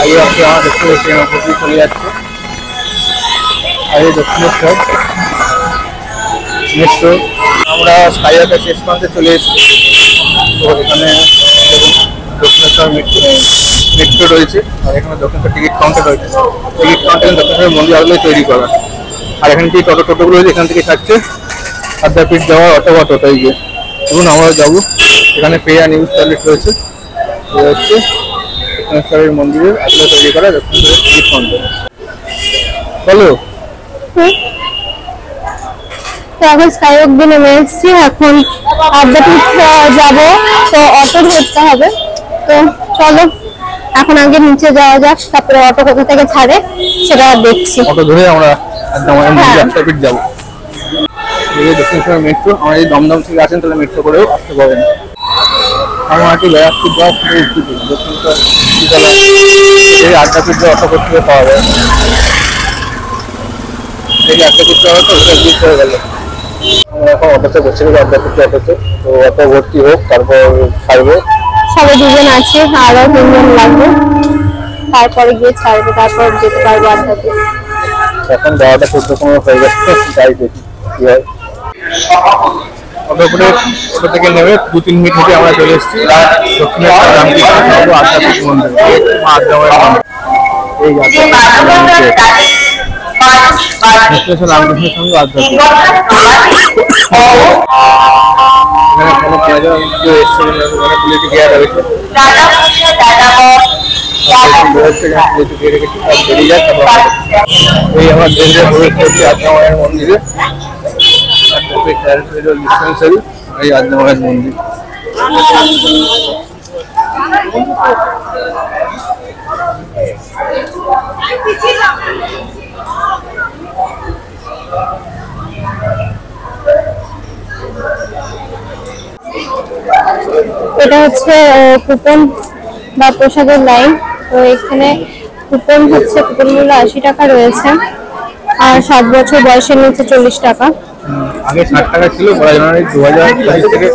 আগে আপনি আমার দেখতে দেখতে আমার প্রতি চলে যাচ্ছে আগে দক্ষিণেশ্বর মেট্রো। আমরা স্কাইওয়াকের শেষ প্রান্তে চলে এসেছি। তো এখানে দক্ষিণেশ্বর মেট্রো রয়েছে আর এখানে দক্ষিণেশ্বর টিকিট কাউন্টার রয়েছে। টিকিট কাউন্টারে দক্ষিণেশ্বর মন্দির আলোয় তৈরি করা। আর এখানে যে টোটোগুলো রয়েছে এখান থেকে ছাড়ছে আদ্যাপীঠ যাওয়ার অটোটাই গিয়ে। এবং আমরা যাবো এখানে পে অ্যান্ড ইউজ টয়লেট রয়েছে। হচ্ছে দক্ষিণেশ্বরের মন্দিরের আলোয় তৈরি করা দক্ষিণেশ্বরের টিকিট কাউন্টার। চলো এখন স্কাইওয়াক দিয়ে নেমে এসেছি, এখন আদ্যাপীঠ যাবো, তো অটো ধরতে হবে। তো চলো এখন আগে নিচে যাওয়া যাক, তারপরে অটো কোথা থেকে ছাড়ে সেটা দেখছি। অটো ধরে আমরা একদম আদ্যাপীঠ যাবো। দক্ষিণেশ্বর মেট্রো, আমরা যদি দমদম থেকে আসেন তাহলে মেট্রো করেও আসতে পারেন। আমার একটু বেড়াচ্ছি যাওয়া দক্ষিণেশ্বর এই আদ্যাপীঠ অটো করতে পাওয়া যায়। এই আদ্যাপীঠ যাওয়া তো ওটা জিত হয়ে গেল। আমরা এখন অটোতে বসে গেছি আদ্যাপীঠ অটোতে। তো অটো ভর্তি হোক তারপর ছাড়বো। সবাই দুজন আছে, আরো 3 জন লাগবে, তারপরে গিয়ে ছাড়বে, তারপর যেতে পারবো আদ্যাপীঠ। এখন 12:14 হয়ে যাচ্ছে, যাই দেখি কি হয়। অটো থেকে নেমে 2-3 মিনিট হেঁটে আমরা চলে এসেছি দক্ষিণেশ্বর রামকৃষ্ণ আদ্যাপীঠ মন্দির। এই দক্ষিণেশ্বর রামকৃষ্ণের সঙ্গে আদ্যাপীঠ। এখানে কোনো প্রয়োজন এসছে গিয়ে রয়েছে এই আমার দেশে প্রবেশ করছি আদ্যামায়ের মন্দিরে। ডিসপেন্সারি এই আদ্যামায়ের মন্দির। এটা হচ্ছে কুপন বা প্রসাদের লাইন। তো এখানে কুপন হচ্ছে, কুপন মূল্য 80 টাকা রয়েছে, আর 7 বছর বয়সের নিচে 40 টাকা। আগে 60 টাকা ছিল, 12 জানুয়ারি 2022 থেকে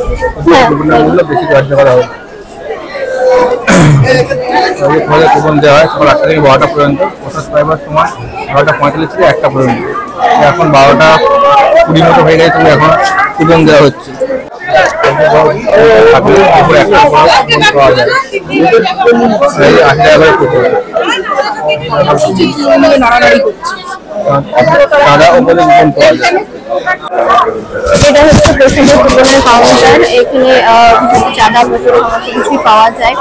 কুপনের মূল্য বেশি ধার্য করা হবে। কুপন দেওয়া হয় সকাল 8টা থেকে 12টা পর্যন্ত। প্রসাদ পাইবার সময় 12:45 থেকে 1টা পর্যন্ত। এখন 12:20 মতো হয়ে গেছে, এখন কুপন দেওয়া হচ্ছে। পাওয়া যায় 80 টাকা করে কুপন। সাদা উপরে কুপন পাওয়া যায়। এটা হচ্ছে প্রসাদের কুপনের কাউন্টার। এখানে চাঁদা বোতল কিছুই পাওয়া যায়।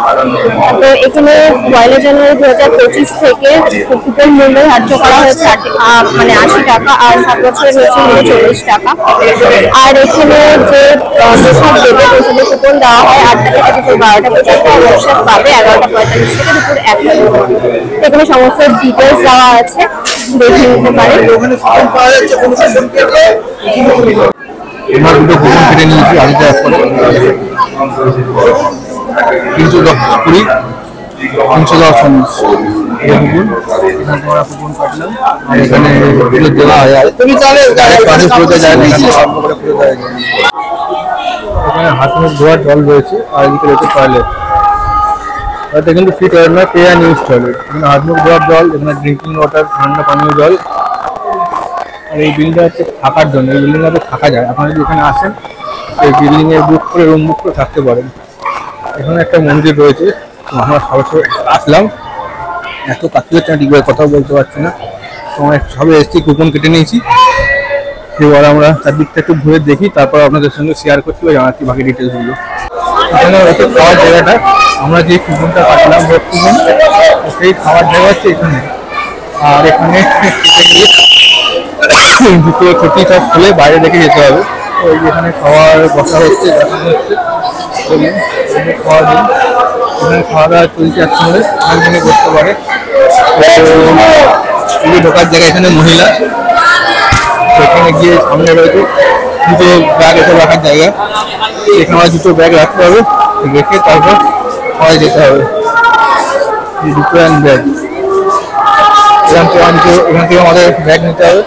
তো এখানে 1 জানুয়ারি 2025 থেকে কুপন মূল্য ধার্য করা হয়েছে 80 টাকা, আর 7 বছরের নিচে মূল্য 40 টাকা। আর এখানে যে প্রসাদ দেবে, প্রসাদের কুপন দেওয়া হয় 8টা থেকে দুপুর 12টা পর্যন্ত, আর প্রসাদ পাবে 11:45 থেকে দুপুর 1টা পর্যন্ত। এখানে সমস্ত ডিটেলস দেওয়া আছে, দেখে নিতে পারে। আমার দুটো কুপন কেটে নিয়েছি 80 টাকা করে। 310 কুপন কাটলাম। আর এখানে দেওয়া হয় এখানে হাত মুখ ধোয়ার জল রয়েছে, আর এদিকে রয়েছে টয়লেট। এটা কিন্তু ফ্রি টয়লেট নয়, পে অ্যান্ড ইউজ টয়লেট। এখানে হাত মুখ ধোয়ার জল, এখানে ড্রিঙ্কিং ওয়াটার, ঠান্ডা পানীয় জল। আর এই বিল্ডিংটা হচ্ছে থাকার জন্য, এই বিল্ডিংটাতে থাকা যায়। আপনারা যদি এখানে আসেন এই বিল্ডিংয়ে রুম বুক করে থাকতে পারেন। এখানে একটা মন্দির রয়েছে, আমরা সবাই আসলাম, এত কাছে হচ্ছে না, ঠিকভাবে কথাও বলতে পারছি না। আমরা সবাই এসেছি, কুপন কেটে নিয়েছি। এবার আমরা চারদিকটা একটু ঘুরে দেখি, তারপর আপনাদের সঙ্গে শেয়ার করছি বা জানাচ্ছি বাকি ডিটেলসগুলো। এখানে হচ্ছে খাওয়ার জায়গাটা, আমরা যে কুপনটা কাটলাম ভোট কুপন, সেই খাওয়ার জায়গা হচ্ছে এখানে। আর এখানে দুটো ছুটি সব খুলে বাইরে রেখে যেতে হবে। ওই যেখানে খাওয়ার বসা হচ্ছে, দেখানো হচ্ছে খাওয়া দিন। এখানে খাওয়া দাওয়া চলছে একসঙ্গে, এখানে করতে পারে। ঢোকার জায়গা এখানে মহিলা, সেখানে গিয়ে সামনে রয়েছে দুটো ব্যাগ এসব রাখার জায়গা। এখানে আমার দুটো ব্যাগ রাখতে হবে, রেখে তারপর খাওয়ায় যেতে হবে। দুটো ব্যাগ এখান থেকে আমাদের ব্যাগ নিতে হবে।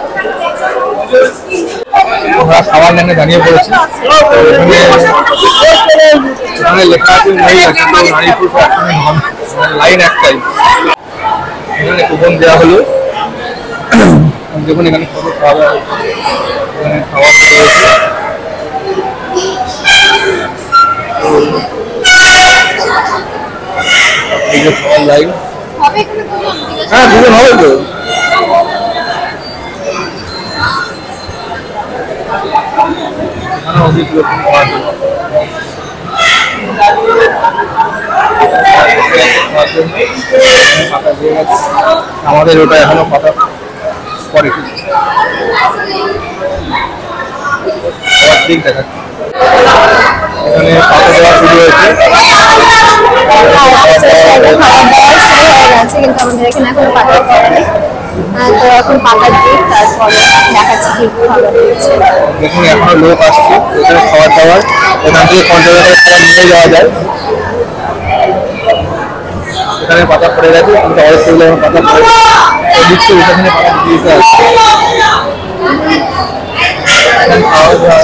আমরা খাবার লাইনে দাঁড়িয়ে পড়েছি। এখানে লেখা আছে নারী পুরুষ লাইন একটাই, এখানে কুপন দেওয়া হলো। দেখুন এখানে কত খাওয়া হচ্ছে, এখানে খাওয়া রয়েছে। এই যে খাওয়ার লাইন, হ্যাঁ দুজন হবে তো। অধিক লোক আমাদের ওটা এখনো পাতা পরে ঠিক দেখাচ্ছে। এখানে পাতা দেওয়া শুরু হয়েছে, কিন্তু আমাদের এখানে এখনো পাতা পড়েনি। তো এখন পাতা দিয়ে তারপরে দেখাচ্ছি কি খাবার দিয়েছে। দেখুন এখনো লোক আসছে, এখানে খাবার দাবার এখান থেকে কন্টেনারে খাবার নিয়ে যাওয়া যায়। এখানে পাতা পড়ে গেছে, কিন্তু অনেক সেগুলো পাতা পড়ে দিচ্ছে, এখানে পাতা দিতে আসছে। খাওয়া দাওয়া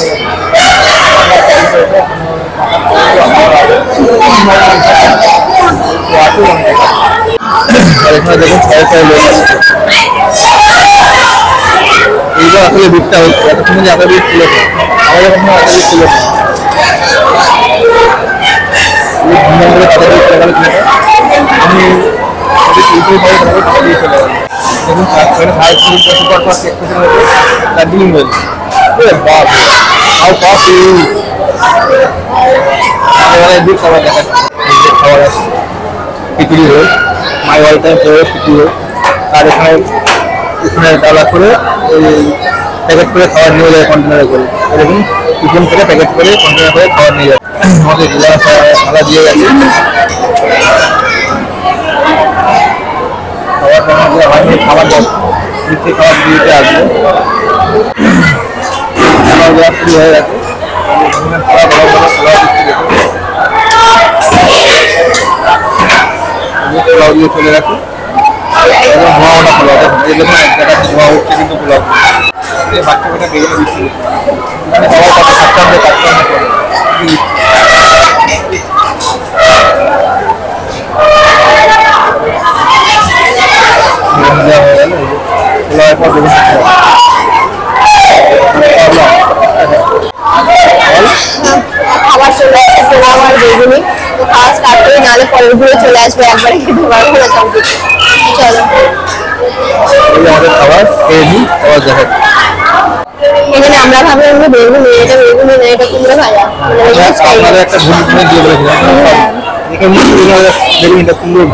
আর এখানে দেখুন ছয় ছয় লোক আসছে। এইবার আসলে ভিড়টা হচ্ছে, এতক্ষণ যে এত ভিড় ছিল আমাদের এখানে এত ভিড় ছিল আমি টাকা দিয়ে চলে গেলাম। দেখুন সুপার ফাস্ট এক্সপ্রেসের মধ্যে দার্জিলিং রয়েছে। বাপ হাউ ফাস্ট ইউ দিক খাবার দেখাচ্ছে, খাবার আসছে khichdi roll, my all time favourite khichdi roll. আর এখানে ডালা করে ওই প্যাকেট করে খাবার নিয়ে যায় কন্টেনারে করে, এরকম টিফিন থেকে প্যাকেট করে কন্টেনার করে খাবার নিয়ে যায়। আমাদের জেলা থালা দিয়ে গেছে, খাবার দেওয়া হয়নি, খাবার দিচ্ছে, খাবার দিতে আসবে। খাবার দেওয়া শুরু হয়ে গেছে, খাবার বড় বড় খাবার দিচ্ছে, পোলাও দিয়ে চলে গেছে। ধোঁয়া ওটা পোলাও দেখুন, এক জায়গায় ধোঁয়া উঠছে কিন্তু পোলাও বাচ্চা বাচ্চা বেগুনে দিচ্ছে। এখানে খাবার কত খরচা হবে, খরচা হবে দেওয়া হয়ে গেল। পোলাওয়ের পর বেগুন খাবার চলে আসছে, পোলাও আর বেগুনি। তো খাওয়া স্টার্ট করে, নাহলে পরের ঘুরে চলে আসবে, একবারে খেতে পারবো না কমপ্লিট। চলো আমাদের খাবার খেয়ে নিই, খাবার দেখা। এখানে আমরা ভাবলাম যে বেগুনি, এটা বেগুনি না, এটা কুমড়ো ভাজা। আপনাদের একটা ভুল করে দিয়ে বলেছিলাম, বেগুনিটা কুমড়ো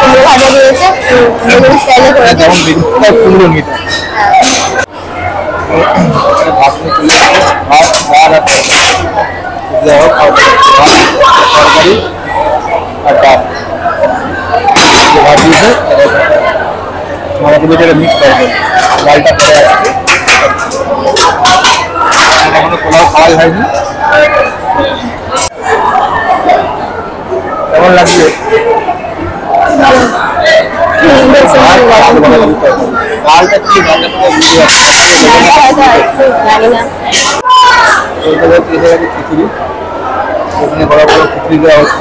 কুমড়ো ভাজা দিয়েছে, বেগুনি স্টাইলে করে যেমন বেগুনটা কুমড়ো নিতে ভাত নিয়ে চলে আসে, ভাত ডাল আর তরকারি আর ডাল ভাত দিয়েছে। আমাদের ভিতরে মিক্স করবে, ডালটা পরে আসছে। এখনো পোলাও খাওয়াই হয়নি। কেমন লাগছে? ডালটা কি খিচুড়ি, ওখানে বড় বড় খিচুড়ি দেওয়া হচ্ছে।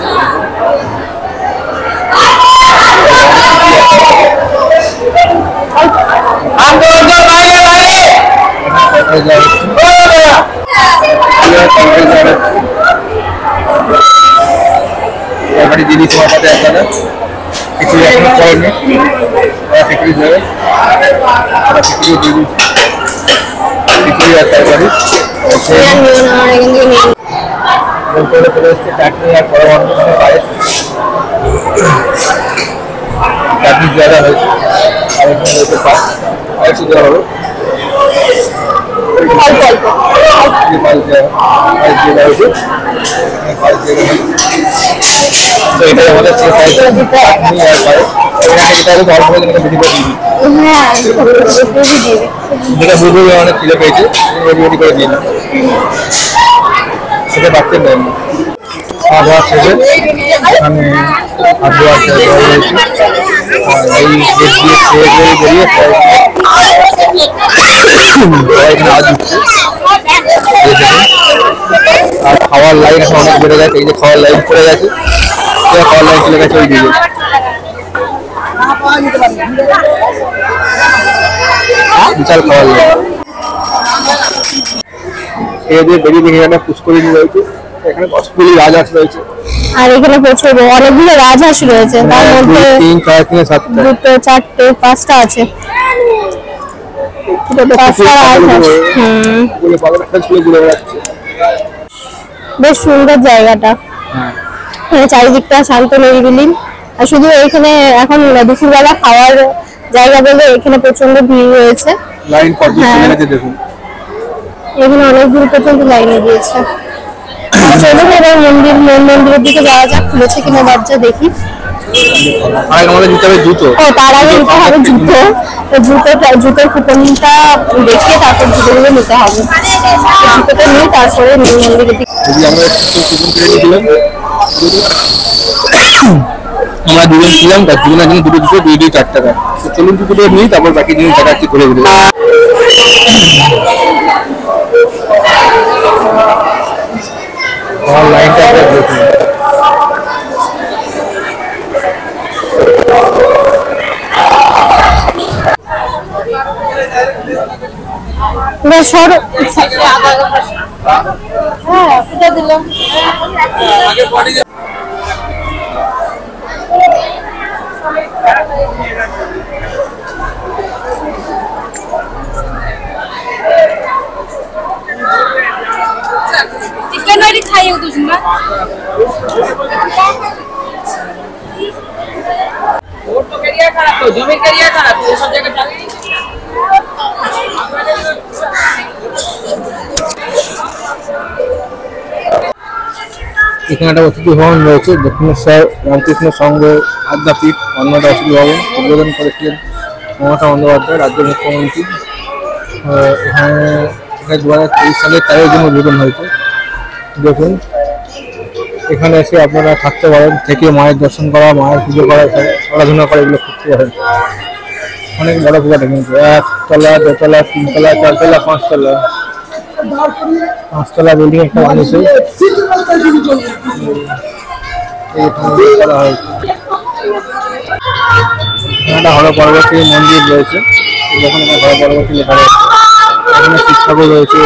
এবারে দিদি তোমার সাথে একসাথে খিচুড়ি এখনো করেনি, খিচুড়ি দেবে, খিচুড়ি দিয়ে দিচ্ছি, খিচুড়ি আর তরকারি চলে এসছে। চাটনি আর বড় বড় পায়েস, চাটনি দেওয়া হয়েছে, আর এখানে রয়েছে পায়েস দেওয়া হলো। এটাই আমাদের যেটা বুঝবো অনেক খিদে পেয়েছে, রেডি করে দিন সেটা বাচ্চা নেন। খাওয়া দাওয়া শেষে এখানে হাত ধোয়ার জল রয়েছে, এই গেট দিয়ে খেয়ে বেরিয়ে এখানে আজ দিচ্ছে। আর খাওয়ার লাইন এখন অনেক বেড়ে গেছে, এই যে খাওয়ার লাইন পড়ে গেছে, খাওয়ার লাইন চলে গেছে ওই দিকে। বিশাল খাওয়ার লাইন। খেয়ে দিয়ে বেরিয়ে দেখে একটা পুষ্করিণী রয়েছে, এখানে কতগুলি রাজহাঁস রয়েছে। আর এখানে প্রচুর অনেকগুলো রাজহাঁস রয়েছে, তার মধ্যে 3, 4, 7টা, 2, 4, 5টা আছে। বেশ সুন্দর জায়গাটা, চারিদিকটা শান্ত নিরিবিলি। আর শুধু এখানে এখন দুপুরবেলা খাওয়ার জায়গা বলে এখানে প্রচন্ড ভিড় রয়েছে। এখানে অনেক দূর পর্যন্ত লাইনে দিয়েছে। চলুন এবার মন্দিরের দিকে যাওয়া যাক, খুলেছে কিনা দরজা দেখি। তার আগে নিতে হবে জুতোর কুপনটা দেখিয়ে তারপর জুতোগুলো নিতে হবে। জুতোটা নিয়ে তারপরে মন্দিরের দিকে। আমরা দুজন ছিলাম, তার দুজনের জন্য দুটো 4 টাকা। চলুন দুটো নিই, তারপর বাকি জিনিস দেখাচ্ছি ঘুরে ঘুরে। লাইনটা এখানে একটা অতিথি ভবন রয়েছে, দক্ষিণেশ্বর রামকৃষ্ণ সংঘ আদ্যাপীঠ অন্যটা অতিথি ভবন উদ্বোধন করেছিলেন মমতা বন্দ্যোপাধ্যায়, রাজ্য মুখ্যমন্ত্রী। এখানে 2023 সালে 13 জুন উদ্বোধন হয়েছে। দেখুন এখানে এসে আপনারা থাকতে পারেন, থেকে মায়ের দর্শন করা, মায়ের পুজো করা, পড়াশোনা করা, এগুলো করতে পারেন। অনেক বড় পূজাটা কিন্তু 1 তলা 2 তলা 3 তলা 4 তলা 5 তলা 5 তলা বিল্ডিং একটা বানিয়েছে। একটা হর পার্বতী মন্দির রয়েছে, যখন হর পার্বতী লেখা রয়েছে। এখানে শিব ঠাকুর রয়েছে,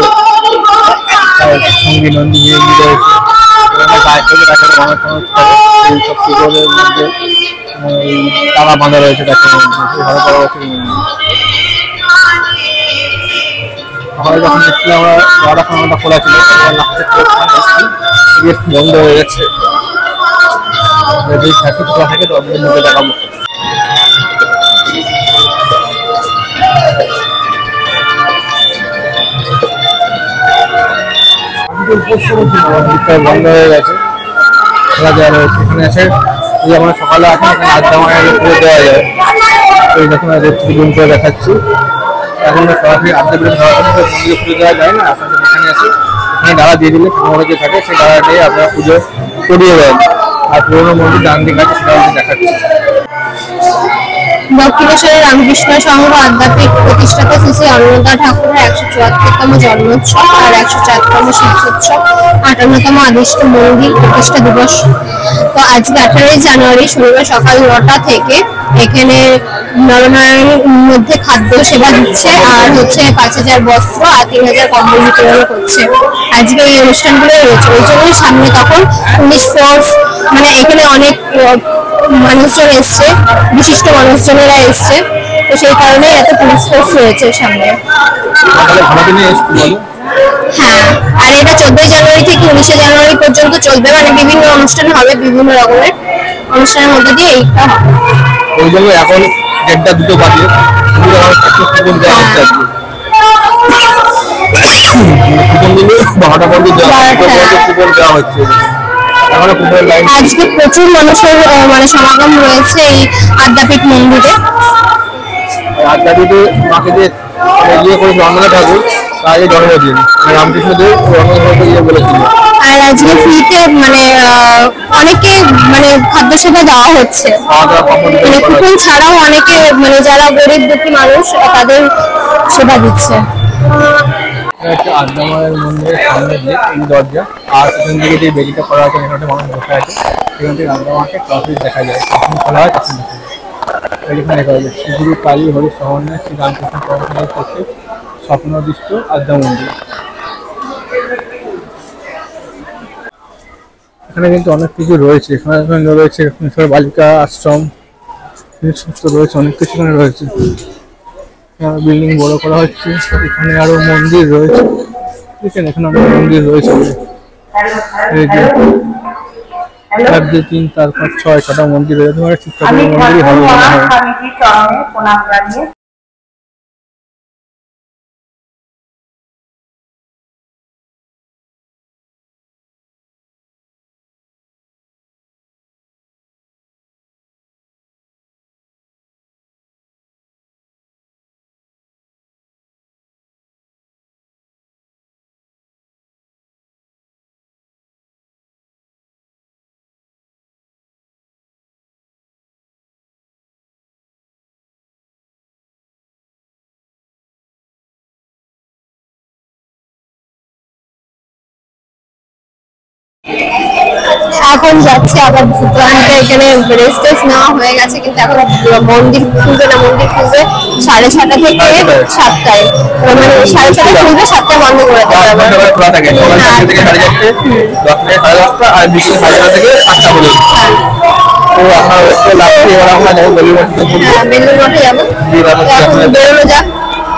সঙ্গী নন্দী রয়েছে। এইসব শিকড়ের মধ্যে তারা বাঁধা রয়েছে গাছের মধ্যে, হর পার্বতী মন্দির। সকালে যখন দেখছিলাম আমরা খানাটা খোলা ছিল, বন্ধ হয়ে গেছে। যদি ট্রাফিক খোলা থাকে তো আপনাদের মধ্যে দেখাবো। বন্ধ হয়ে গেছে, খোলা দেওয়া রয়েছে। এখানে আছে যদি আমরা সকালে আসেন, এখানে আড্ডা মায়ের পুজো দেওয়া যায়। ওই দেখুন রুম করে দেখাচ্ছি। এখন সরাসরি আড্ডা বিরোধী মন্দিরে পুজো দেওয়া যায় না, আপনাদের এখানে আসে, এখানে ডালা দিয়ে দিলে ঠাকুর যে থাকে সেই ডালাটাই আপনারা পুজো করিয়ে দেন। আর পুরোনো মন্দির ডান দিকে আছে, সেটা হচ্ছে দেখাচ্ছি। দক্ষিণেশ্বরের রামকৃষ্ণ সংঘ আদ্যাপীঠ প্রতিষ্ঠাতা শ্রী শ্রী অন্নদা ঠাকুরের 174তম জন্মোৎসব আর 104তম শিক্ষোৎসব, 58তম আদিষ্ট মন্দির প্রতিষ্ঠা দিবস। তো আজকে 18ই জানুয়ারি শনিবার সকাল 9টা থেকে এখানে নরনারায়ণের মধ্যে খাদ্য সেবা দিচ্ছে, আর হচ্ছে 5000 বস্ত্র আর 3000 কম্বল বিতরণ করছে। আজকে এই অনুষ্ঠানগুলো রয়েছে, ওই জন্যই সামনে তখন পুলিশ ফোর্স, মানে এখানে অনেক মানুষজন এসছে, বিশিষ্ট মানুষজনেরা এসছে, তো সেই কারণে এত পুলিশ ফোর্স রয়েছে সামনে। হ্যাঁ, আর এটা 14ই জানুয়ারি থেকে 19শে জানুয়ারি পর্যন্ত চলবে, মানে বিভিন্ন অনুষ্ঠান হবে, বিভিন্ন রকমের অনুষ্ঠানের মধ্যে দিয়ে এইটা হবে। ওই জন্য এখন 1টা 2টো বাজে কুপন দেওয়া হচ্ছে, কুপন দিলে 12টা পর্যন্ত কুপন দেওয়া হচ্ছে। আজকে প্রচুর মানুষের মানে সমাগম রয়েছে এই আদ্যাপীঠ মন্দিরে। আদ্যাপীঠে মাকে যে ইয়ে করেছিল অন্নদা ঠাকুর, তার জন্মদিন রামকৃষ্ণ দেব ইয়ে বলেছিল। আর আজকে ফ্রিতে মানে অনেকে মানে খাদ্য সেবা দেওয়া হচ্ছে, মানে কুপন ছাড়াও অনেকে মানে যারা গরিব দুঃখী মানুষ তাদের সেবা দিচ্ছে। এটা হচ্ছে আদ্যামায়ের মন্দিরের সামনে দিয়ে এই দরজা, আর সেখান থেকে যে বেদিটা করা আছে এখানে মানুষ বসে আছে, সেখান থেকে আদ্যামাকে ট্রফিক দেখা যায়, কখন খোলা হয় তখন দেখা যায়। এখানে লেখা আছে শ্রীগুরু কালী হরি সহনে শ্রী রামকৃষ্ণ পরমহংসের পক্ষে স্বপ্নদৃষ্ট আদ্যা মন্দির। এখানে কিন্তু অনেক কিছু রয়েছে, এখানে রয়েছে কিশোর বালিকা আশ্রম, সমস্ত রয়েছে, অনেক কিছু এখানে রয়েছে। বিল্ডিং বড় করা হচ্ছে, এখানে আরো মন্দির রয়েছে, দেখেন এখানে অনেক মন্দির রয়েছে, এই যে 1 2 3 4 5 6 ছটা মন্দির রয়েছে, তোমার ঠিকঠাক মন্দিরই হবে মনে হয়। এখন যাচ্ছে আবার ভূতরানটা, এখানে রেস্ট নেওয়া হয়ে গেছে, কিন্তু এখন মন্দির খুলবে না, মন্দির খুলবে 6:30 থেকে 7টায়, মানে 6:30 খুলবে, 7টায় বন্ধ করে দেবে। খোলা থাকে সকাল 4টা থেকে 4:30, 10টা থেকে 10:30 আর বিকেল 7:30 থেকে 8টা পর্যন্ত। তো আপনার হচ্ছে লাস্টে এবার আমরা যাবো বেলুড় মঠে। হ্যাঁ, বেলুড় মঠে যাবো, এখন বেরোনো যাক।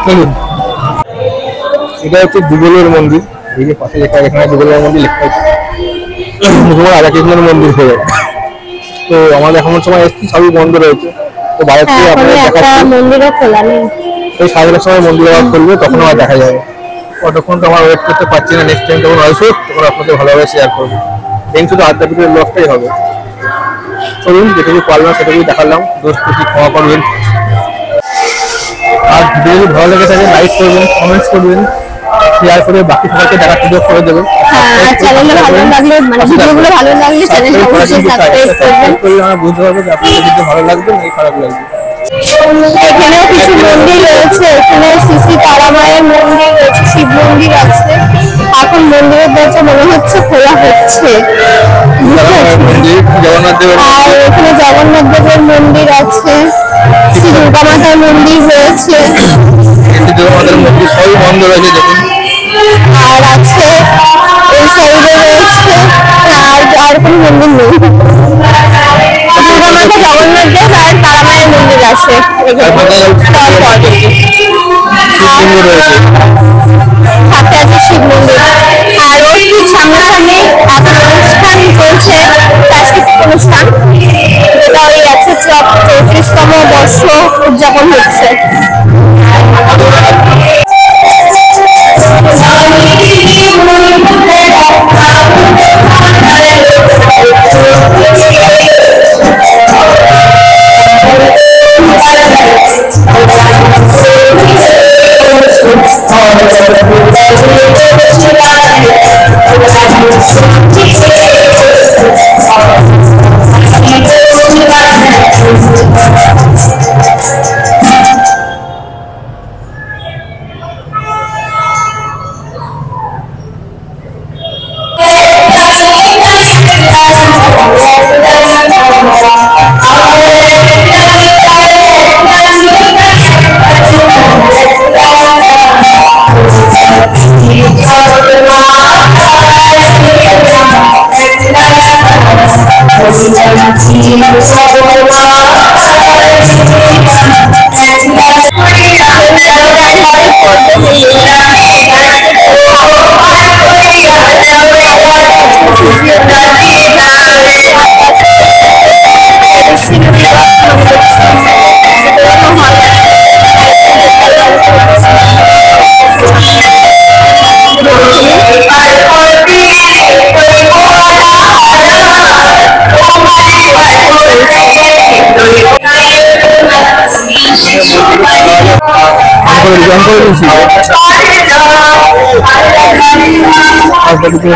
চলুন। এটা হচ্ছে যুগলের মন্দির, এই যে পাশে লেখা, এখানে যুগলের মন্দির লেখা আছে, তোমার রাধাকৃষ্ণের মন্দির হয়ে যাবে। তো আমাদের এখন সময় এসছি, সবই বন্ধ রয়েছে, তো বাইরে থেকে আপনাদের দেখাচ্ছি। মন্দিরও খোলা নেই, এই 7টার সময় মন্দির আবার খুলবে, তখন আবার দেখা যাবে। ততক্ষণ তো আমার ওয়েট করতে পারছি না, নেক্সট টাইম যখন আসবো তখন আপনাদের ভালোভাবে শেয়ার করবো। এই শুধু আদ্যাপীঠের ব্লগটাই হবে। চলুন, যেটুকু পারলাম সেটুকুই দেখালাম, দোষ ত্রুটি ক্ষমা করবেন। আর ভিডিও যদি ভালো লেগে থাকে লাইক করবেন, কমেন্টস করবেন, শেয়ার করে বাকি সবাইকে দেখার সুযোগ করে দেবেন। চ্যানেলে ভালো লাগলে, মানে ভিডিওগুলো ভালো লাগলে চ্যানেলটা অবশ্যই সাবস্ক্রাইব করবেন। আমরা বুঝতে পারবো যে আপনাদের ভিডিও ভালো লাগবে নাকি খারাপ লাগবে। এখানেও কিছু মন্দির রয়েছে, এখানে শ্রী শ্রী তারামায়ের মন্দির রয়েছে, শিব মন্দির আছে। এখন মন্দিরের দরজা মনে হচ্ছে খোলা হচ্ছে, আর এখানে জগন্নাথ দেবের মন্দির আছে, শ্রী দুর্গা মাতার মন্দির রয়েছে, সবই বন্ধ রয়েছে দেখুন। আর আছে এই সাইডে রয়েছে, আর কোনো মন্দির নেই। দুর্গা মাতা, জগন্নাথ দেব আর তারামায়ের মন্দির আছে সাথে আছে শিব মন্দির। আর ওর ঠিক সামনাসামনি এখন অনুষ্ঠান চলছে, সাংস্কৃতিক অনুষ্ঠান, যেটা ওই 134তম বর্ষ উদযাপন হচ্ছে।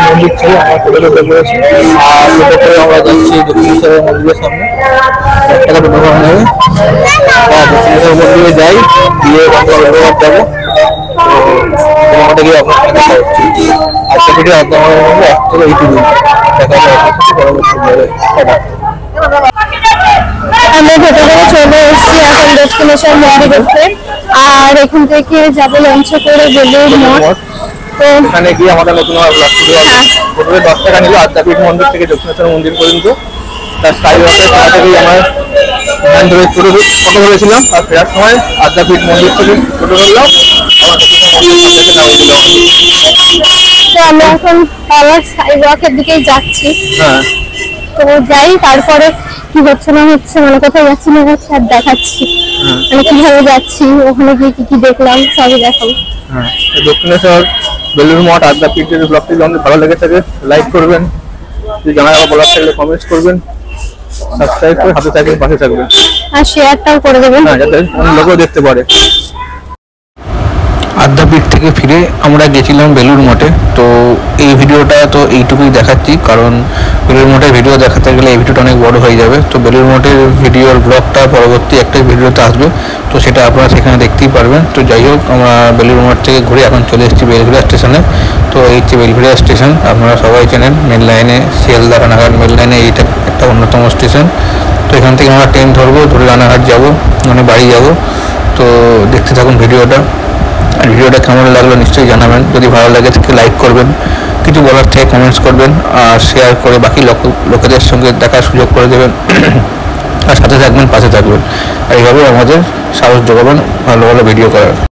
মন্দির ছিল আমার কোথাও করেছি, আর করে আমরা যাচ্ছি দক্ষিণেশ্বরের মন্দিরের সামনে, দক্ষিণেশ্বর মন্দিরে যাই, দিয়ে যাবো। তো আমাদের গিয়ে আপনার সাথে দেখা হচ্ছে আজকে ভিডিও একদম এক থেকে এইটুকু দেখা হচ্ছে পরবর্তী আমরা ভেতরে চলে এসেছি এখন দক্ষিণেশ্বর মন্দির দেখতে, আর এখান থেকে যাবো লঞ্চে করে বেলুড় মঠ। তো এখানে গিয়ে আমাদের নতুন ব্লগ শুরু হবে। প্রথমে 10 টাকা নিল আদ্যাপীঠ মন্দির থেকে দক্ষিণেশ্বর মন্দির পর্যন্ত। তার সাইড থেকেই আমার ধ্যান ধরে টোটো ধরেছিলাম, আর ফেরার সময় আদ্যাপীঠ মন্দির থেকে টোটো ধরলাম। তো আমরা এখন আবার সাইড ওয়াকের দিকেই যাচ্ছি। হ্যাঁ, তো যাই, তারপরে কি হচ্ছে না হচ্ছে, মানে কোথায় যাচ্ছি না যাচ্ছি আর দেখাচ্ছি, মানে কিভাবে যাচ্ছি, ওখানে গিয়ে কি কি দেখলাম সবই দেখাবো। হ্যাঁ, দক্ষিণেশ্বর বেলুড় মঠ আদ্যাপীঠ যদি ব্লগটি যদি ভালো লেগে থাকে লাইক করবেন, যদি জানা বলার থাকলে কমেন্টস করবেন, সাবস্ক্রাইব করে হাতে থাকবেন, পাশে থাকবেন, আর শেয়ারটাও করে দেবেন, হ্যাঁ, যাতে অন্য লোকও দেখতে পারে। আদ্যাপীঠ থেকে ফিরে আমরা গেছিলাম বেলুড় মঠে। তো এই ভিডিওটা তো এইটুকুই দেখাচ্ছি, কারণ বেলুড় মঠের ভিডিও দেখাতে গেলে এই ভিডিওটা অনেক বড় হয়ে যাবে। তো বেলুড় মঠের ভিডিওর ব্লগটা পরবর্তী একটা ভিডিওতে আসবে, তো সেটা আপনারা সেখানে দেখতেই পারবেন। তো যাই হোক, আমরা বেলুড় মঠ থেকে ঘুরে এখন চলে এসেছি বেলঘরিয়া স্টেশনে। তো এই যে বেলঘরিয়া স্টেশন আপনারা সবাই চেনেন, মেন লাইনে শিয়ালদা রানাঘাট মেন লাইনে এইটা একটা অন্যতম স্টেশন। তো এখান থেকে আমরা ট্রেন ধরবো, ধরে রানাঘাট যাবো, মানে বাড়ি যাবো। তো দেখতে থাকুন ভিডিওটা। আর ভিডিওটা কেমন লাগলো নিশ্চয়ই জানাবেন, যদি ভালো লাগে তাকে লাইক করবেন, কিছু বলার থেকে কমেন্টস করবেন, আর শেয়ার করে বাকি লোকেদের সঙ্গে দেখার সুযোগ করে দেবেন। আর সাথে থাকবেন, পাশে থাকবেন, আর এইভাবে আমাদের সাহস যোগাবেন ভালো ভালো ভিডিও করার।